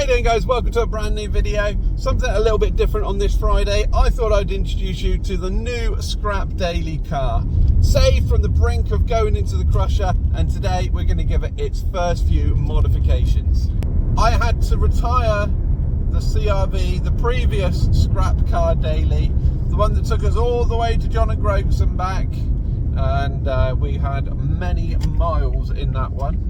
you doing, guys? Welcome to a brand new video. Something a little bit different on this Friday. I thought I'd introduce you to the new Scrap Daily car, saved from the brink of going into the crusher, and today we're going to give it its first few modifications. I had to retire the CRV, the previous Scrap Car Daily, the one that took us all the way to John and Groats and back, and we had many miles in that one.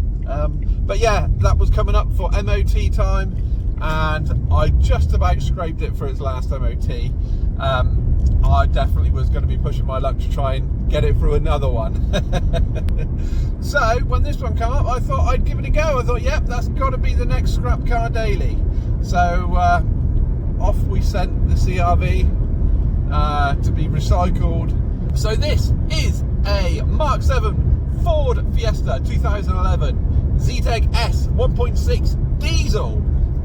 But yeah, that was coming up for MOT time, and I just about scraped it for its last MOT. I definitely was going to be pushing my luck to try and get it through another one. So when this one came up, I thought I'd give it a go. I thought, yep, that's got to be the next Scrap Car Daily. So off we sent the CRV to be recycled. So this is a Mk7 Ford Fiesta 2011 Z-Tech S 1.6 diesel,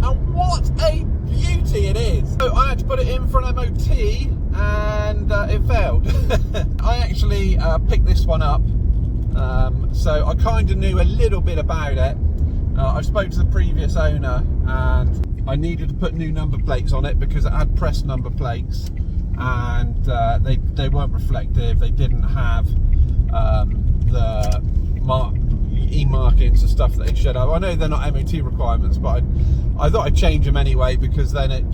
and what a beauty it is. So I had to put it in for an MOT and it failed. I actually picked this one up, so I kind of knew a little bit about it. I spoke to the previous owner and I needed to put new number plates on it because it had pressed number plates, and they weren't reflective. They didn't have the e-markings and stuff that they should have. I know they're not MOT requirements, but I thought I'd change them anyway, because then it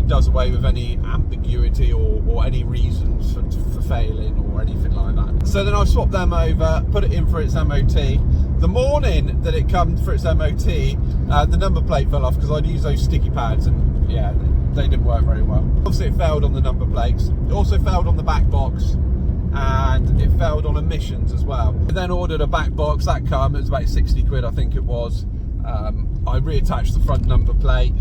does away with any ambiguity or any reasons for failing or anything like that. So then I swapped them over, put it in for its MOT. The morning that it comes for its MOT, the number plate fell off because I'd used those sticky pads, and yeah, they didn't work very well. Obviously it failed on the number plates. It also failed on the back box, and it failed on emissions as well. I then ordered a back box. That came, it was about 60 quid, I think it was. I reattached the front number plate,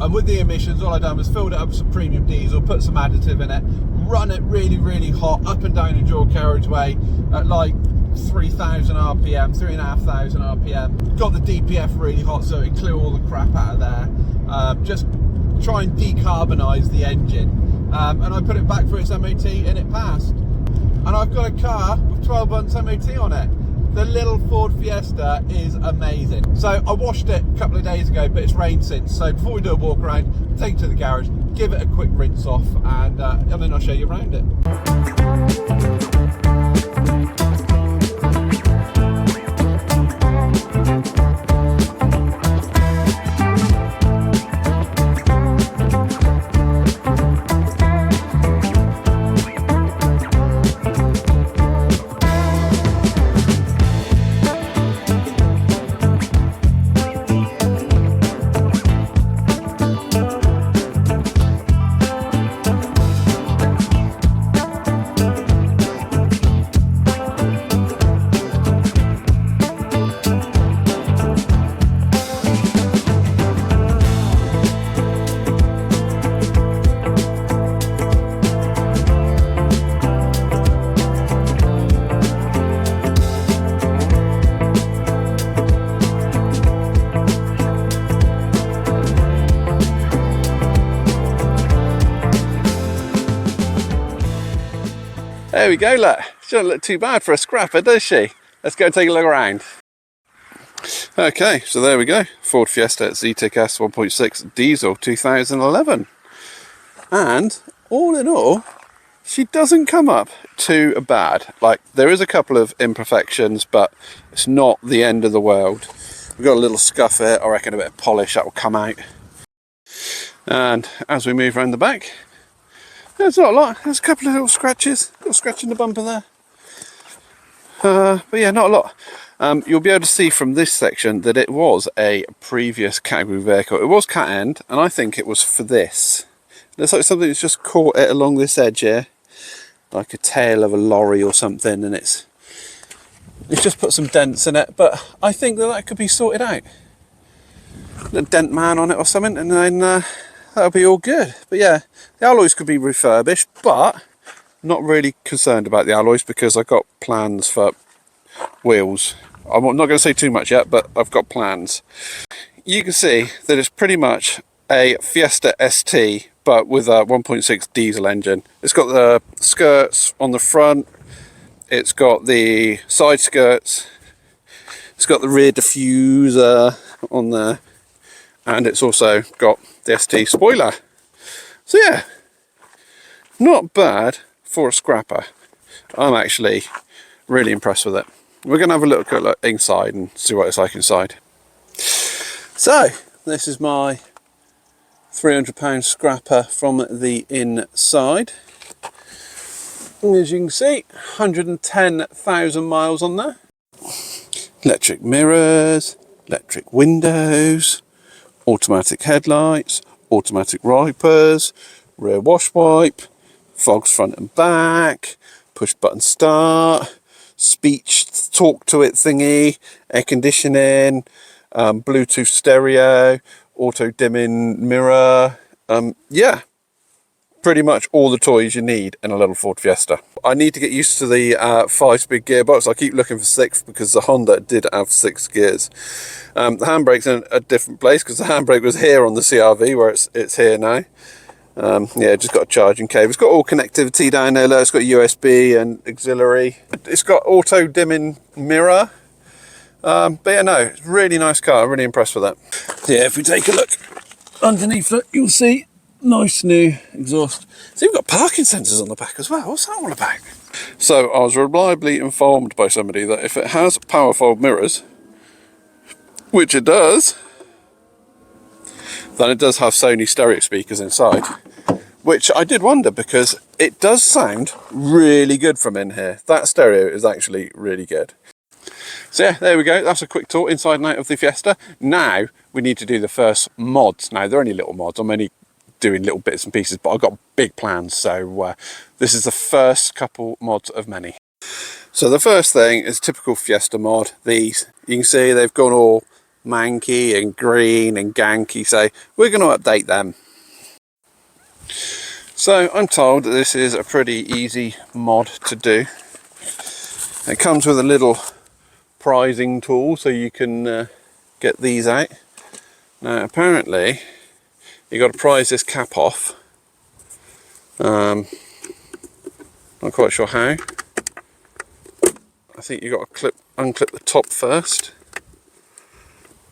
and with the emissions, all I done was filled it up with some premium diesel, put some additive in it, run it really hot up and down the dual carriageway at like 3,000 RPM, 3,500 RPM. Got the DPF really hot so it clear all the crap out of there. Just try and decarbonise the engine, and I put it back for its MOT and it passed. And I've got a car with 12 months MOT on it. The little Ford Fiesta is amazing. So I washed it a couple of days ago, but it's rained since. So before we do a walk around, take it to the garage, give it a quick rinse off, and then I'll show you around it. There we go, look. She doesn't look too bad for a scrapper, does she? Let's go and take a look around. Okay, so there we go. Ford Fiesta Z-Tech S 1.6 diesel 2011. And all in all, she doesn't come up too bad. Like, there is a couple of imperfections, but it's not the end of the world. We've got a little scuff here. I reckon a bit of polish that will come out. And as we move around the back, there's not a lot. There's a couple of little scratches. Little scratch in the bumper there. But yeah, not a lot. You'll be able to see from this section that it was a previous category vehicle. It was cat end, and I think it was for this. It looks like something that's just caught it along this edge here, like a tail of a lorry or something, and it's just put some dents in it. But I think that could be sorted out. A dent man on it or something, and then that'll be all good. But yeah, the alloys could be refurbished, but not really concerned about the alloys because I've got plans for wheels. I'm not going to say too much yet, but I've got plans. You can see that it's pretty much a Fiesta ST, but with a 1.6 diesel engine. It's got the skirts on the front, it's got the side skirts, it's got the rear diffuser on there, and it's also got the ST spoiler. So yeah, not bad for a scrapper. I'm actually really impressed with it. We're going to have a little look inside and see what it's like inside. So this is my £300 scrapper from the inside. As you can see, 110,000 miles on there. Electric mirrors, electric windows, automatic headlights, automatic wipers, rear wash wipe, fogs front and back, push button start, speech talk to it thingy, air conditioning, Bluetooth stereo, auto dimming mirror. Yeah, pretty much all the toys you need in a little Ford Fiesta. I need to get used to the 5-speed gearbox. I keep looking for 6 because the Honda did have 6 gears. The handbrake's in a different place because the handbrake was here on the CRV, where it's here now. Yeah, just got a charging cable. It's got all connectivity down there. Look, it's got USB and auxiliary. It's got auto dimming mirror. But yeah, no, it's a really nice car. I'm really impressed with that. Yeah, if we take a look underneath it, you'll see nice new exhaust. So you've got parking sensors on the back as well. What's that all about? So I was reliably informed by somebody that if it has power fold mirrors, which it does, then it does have Sony stereo speakers inside, which I did wonder because it does sound really good from in here. That stereo is actually really good. So yeah, there we go. That's a quick tour inside and out of the Fiesta. Now we need to do the first mods. Now they're only little mods. I'm only doing little bits and pieces, but I've got big plans. So this is the first couple mods of many. So the first thing is typical Fiesta mod. These, you can see they've gone all manky and green and ganky. So we're going to update them. So I'm told that this is a pretty easy mod to do. It comes with a little prizing tool so you can get these out. Now apparently you've got to prise this cap off. Not quite sure how. I think you've got to unclip the top first,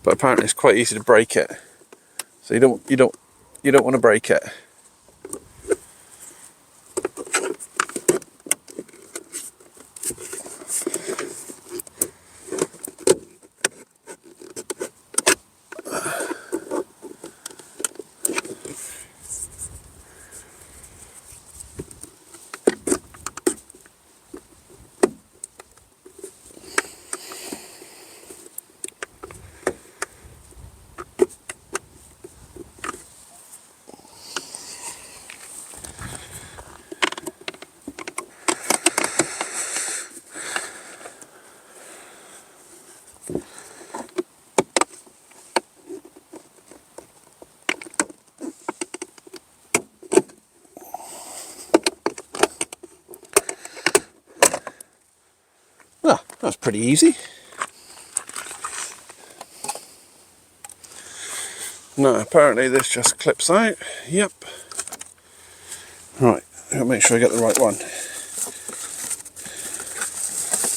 but apparently it's quite easy to break it. So you don't want to break it. Ah, that's pretty easy. No, apparently this just clips out. Yep. Right, I'll make sure I get the right one.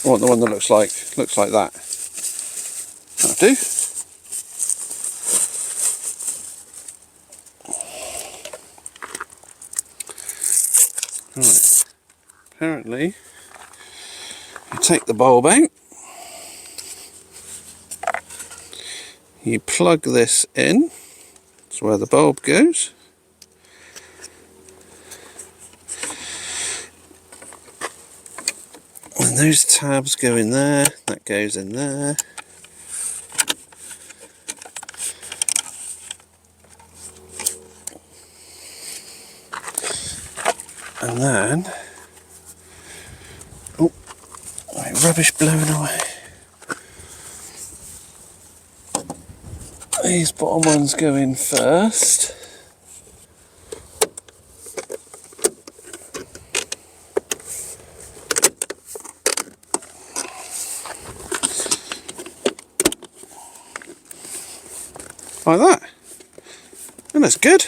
I want the one that looks like that. That'll do. Right. Apparently, you take the bulb out. You plug this in. That's where the bulb goes. And those tabs go in there, that goes in there. And then, oh, rubbish blowing away. These bottom ones go in first. Like that. And that's good.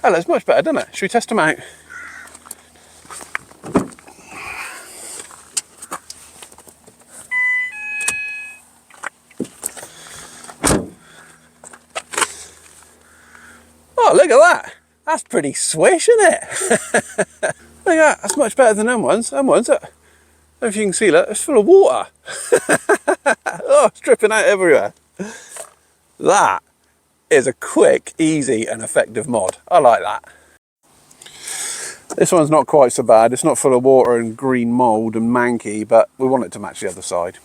Oh, that's much better, doesn't it? Should we test them out? Oh, look at that. That's pretty swish, isn't it? Look at that. That's much better than them ones. Them ones, I don't know if you can see that, it's full of water. Oh, it's dripping out everywhere. That is a quick, easy and effective mod. I like that. This one's not quite so bad. It's not full of water and green mould and manky, but we want it to match the other side.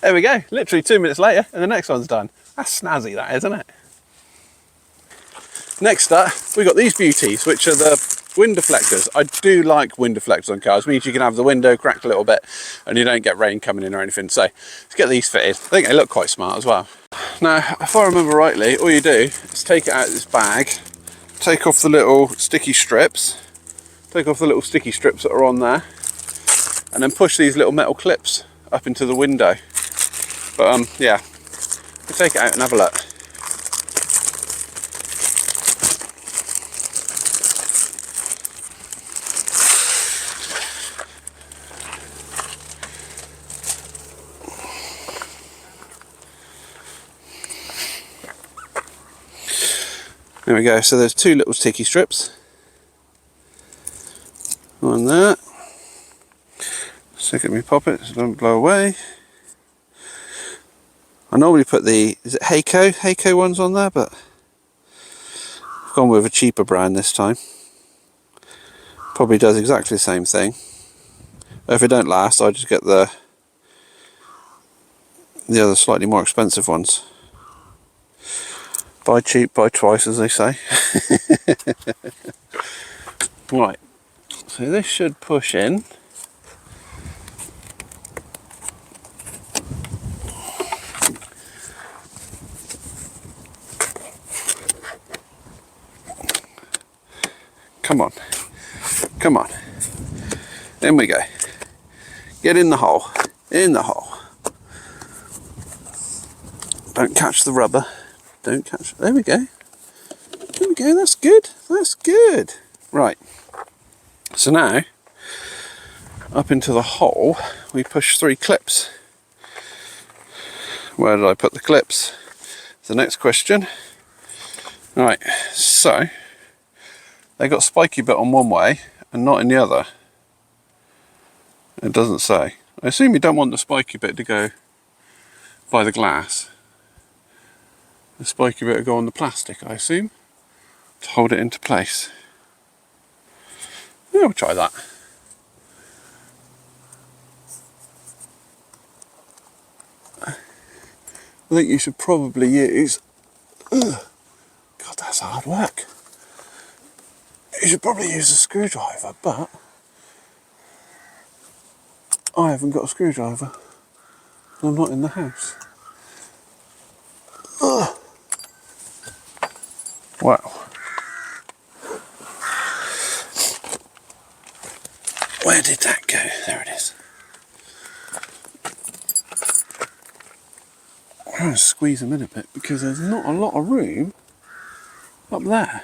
There we go, literally 2 minutes later and the next one's done. That's snazzy, that, isn't it? Next up, we've got these beauties, which are the wind deflectors. I do like wind deflectors on cars. It means you can have the window cracked a little bit and you don't get rain coming in or anything. So let's get these fitted. I think they look quite smart as well. Now, if I remember rightly, all you do is take it out of this bag, take off the little sticky strips, that are on there, and then push these little metal clips up into the window. But yeah, we'll take it out and have a look. There we go, so there's two little sticky strips on that. Stick it in my pocket so it doesn't blow away. I normally put the, is it Heiko ones on there, but I've gone with a cheaper brand this time. Probably does exactly the same thing. If it don't last, I just get the other slightly more expensive ones. Buy cheap, buy twice, as they say. Right, so this should push in. Come on, come on. In we go. Get in the hole, in the hole. Don't catch the rubber. Don't catch, there we go. There we go, that's good, that's good. Right, so now, up into the hole, we push 3 clips. Where did I put the clips? The next question. Right, so, they got spiky bit on one way and not in the other. It doesn't say. I assume you don't want the spiky bit to go by the glass. The spiky bit will go on the plastic, I assume, to hold it into place. Yeah, we'll try that. I think you should probably use, God, that's hard work. You should probably use a screwdriver, but I haven't got a screwdriver and I'm not in the house. Ugh. Wow. Where did that go? There it is. I'm trying to squeeze them in a bit because there's not a lot of room up there.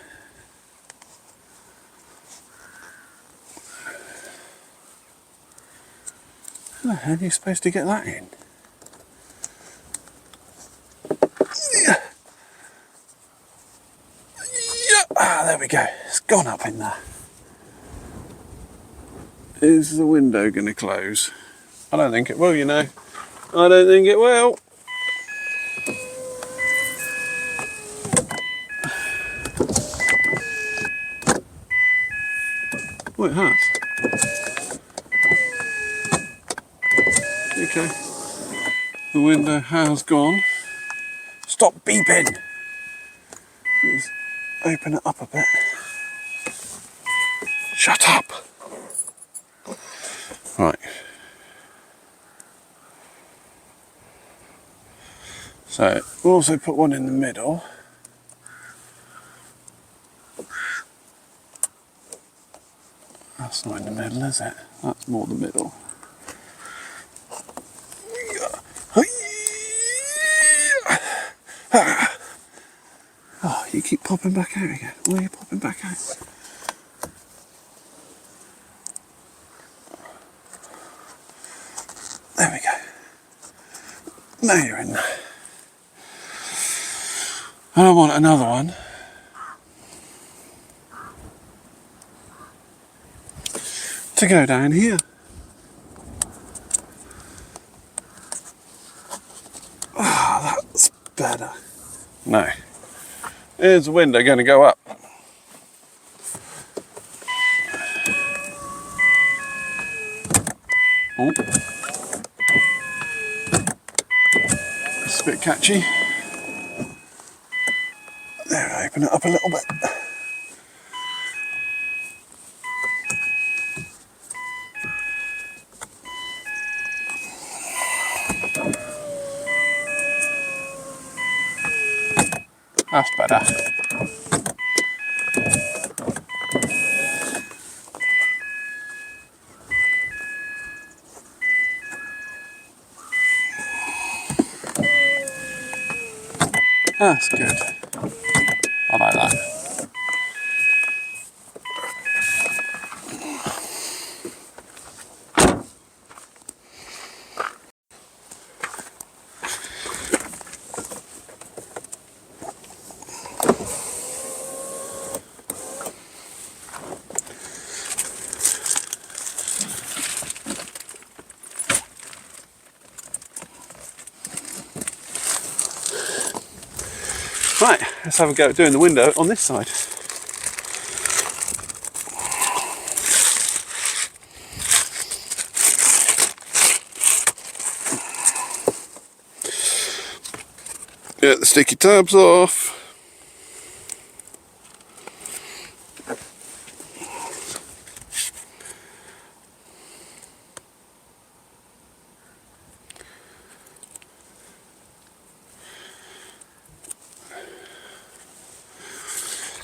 How the hell are you supposed to get that in? Ah, there we go. It's gone up in there. Is the window going to close? I don't think it will, you know. I don't think it will. Oh, it has. Okay. The window has gone. Stop beeping! Let's open it up a bit. Shut up! Right. So, we'll also put one in the middle. That's not in the middle, is it? That's more the middle. Oh, you keep popping back out again. Why are you popping back out? There we go. Now you're in there. And I want another one. To go down here. Ah, oh, that's better. No. Here's the window going to go up. Oh. It's a bit catchy. There, open it up a little bit. That's better. That's good. I like that. Right, let's have a go at doing the window on this side. Get the sticky tabs off.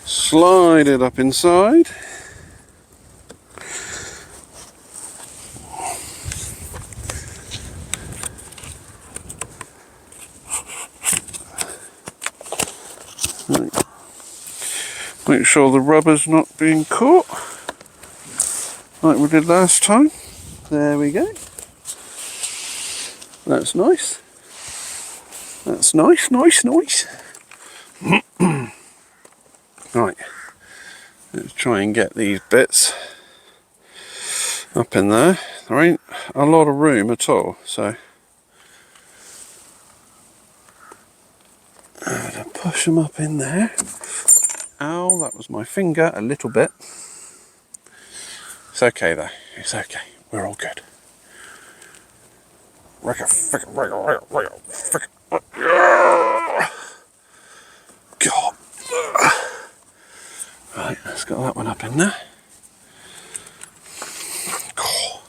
Slide it up inside. Right. Make sure the rubber's not being caught like we did last time. There we go. That's nice. That's nice, nice, nice. Right, let's try and get these bits up in there. There ain't a lot of room at all, so I'm going to push them up in there. Ow, that was my finger a little bit. It's okay though, it's okay, we're all good. God. Right, let's get that one up in there. God,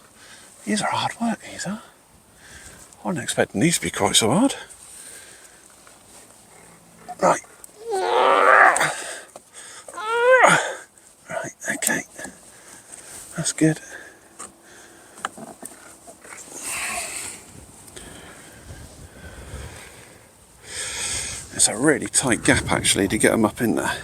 these are hard work, these are. I wasn't expecting these to be quite so hard. Right. Right, okay. That's good. It's a really tight gap actually to get them up in there.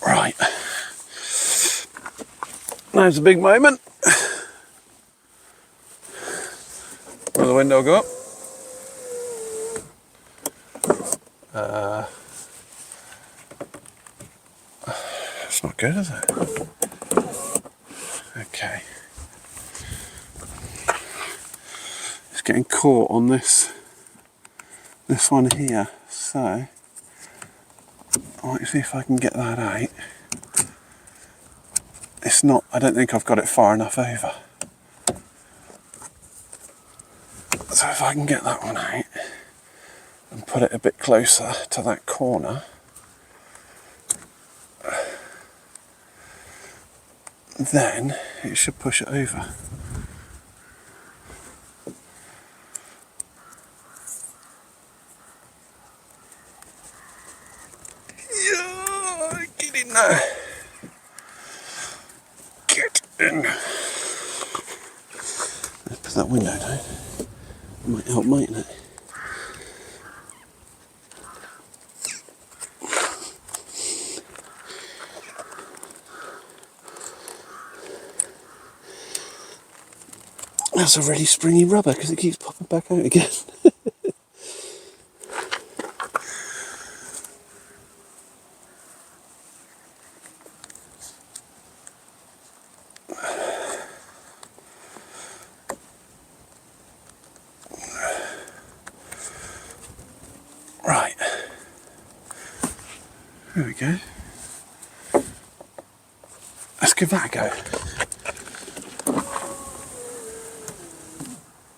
Right. Now's the big moment. Will the window go up? That's not good, is it? Okay. It's getting caught on this one here, so I might see if I can get that out. It's not, I don't think I've got it far enough over. So if I can get that one out and put it a bit closer to that corner, then it should push it over. Yeah, get in there. Get in. Let's put that window down. It might help, mightn't it? That's a really springy rubber because it keeps popping back out again. Right. There we go. Let's give that a go.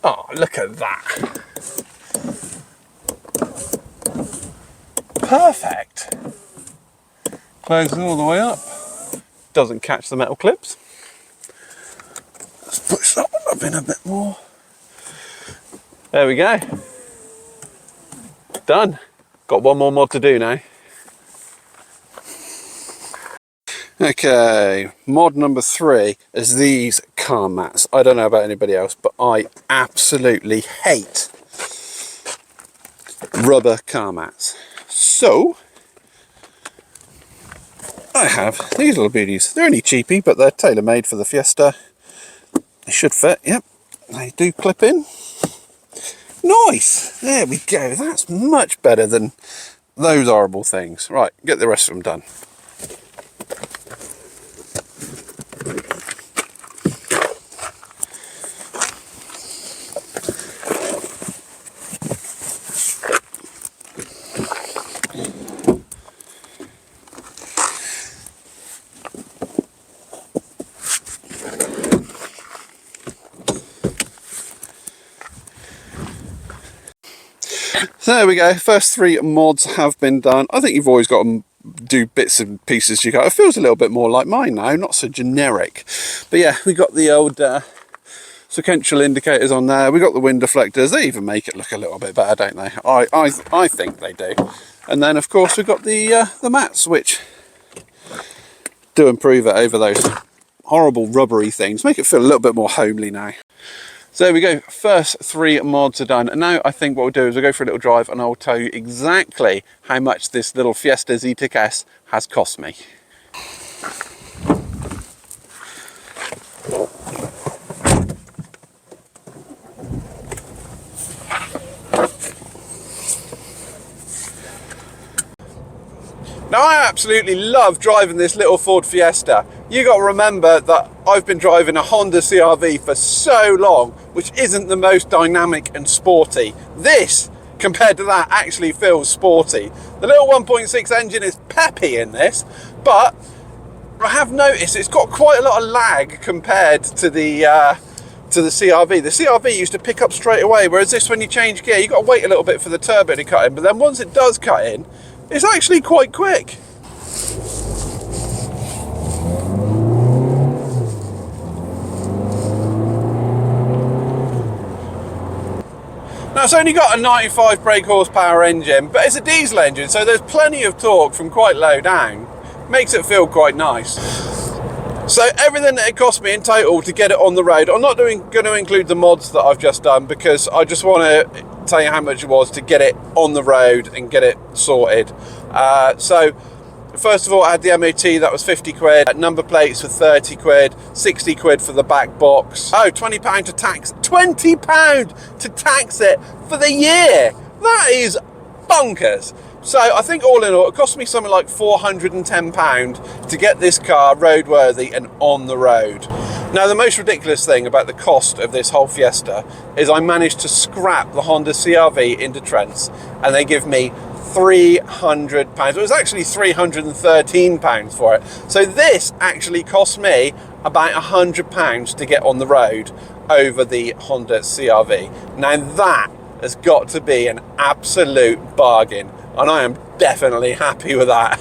Oh, look at that. Perfect. Closes all the way up. Doesn't catch the metal clips. Let's push that one up in a bit more. There we go. Done. Got one more mod to do now. Okay, mod number 3 is these car mats. I don't know about anybody else, but I absolutely hate rubber car mats. So, I have these little beauties. They're only cheapy, but they're tailor-made for the Fiesta. They should fit, yep. They do clip in. Nice! There we go. That's much better than those horrible things. Right, get the rest of them done. So there we go, first 3 mods have been done. I think you've always got to do bits and pieces you got. It feels a little bit more like mine now, not so generic. But yeah, we got the old sequential indicators on there. We got the wind deflectors. They even make it look a little bit better, don't they? I think they do. And then of course we've got the mats, which do improve it over those horrible rubbery things. Make it feel a little bit more homely now. So there we go, first 3 mods are done. And now I think what we'll do is we'll go for a little drive and I'll tell you exactly how much this little Fiesta Zetec S has cost me. Now I absolutely love driving this little Ford Fiesta. You got to remember that I've been driving a Honda CRV for so long, which isn't the most dynamic and sporty. This, compared to that, actually feels sporty. The little 1.6 engine is peppy in this, but I have noticed it's got quite a lot of lag compared to the CRV. The CRV used to pick up straight away, whereas this, when you change gear, you've got to wait a little bit for the turbo to cut in, but then once it does cut in, it's actually quite quick. Now it's only got a 95 brake horsepower engine, but it's a diesel engine, so there's plenty of torque from quite low down. Makes it feel quite nice. So everything that it cost me in total to get it on the road, I'm not going to include the mods that I've just done because I just want to tell you how much it was to get it on the road and get it sorted. So first of all, I had the MOT, that was 50 quid, number plates for 30 quid, 60 quid for the back box. Oh, £20 to tax, £20 to tax it for the year. That is bonkers. So I think all in all, it cost me something like £410 to get this car roadworthy and on the road. Now, the most ridiculous thing about the cost of this whole Fiesta is I managed to scrap the Honda CRV into Trents, and they give me £300. It was actually £313 for it. So this actually cost me about £100 to get on the road over the Honda CRV. Now that has got to be an absolute bargain, and I am definitely happy with that.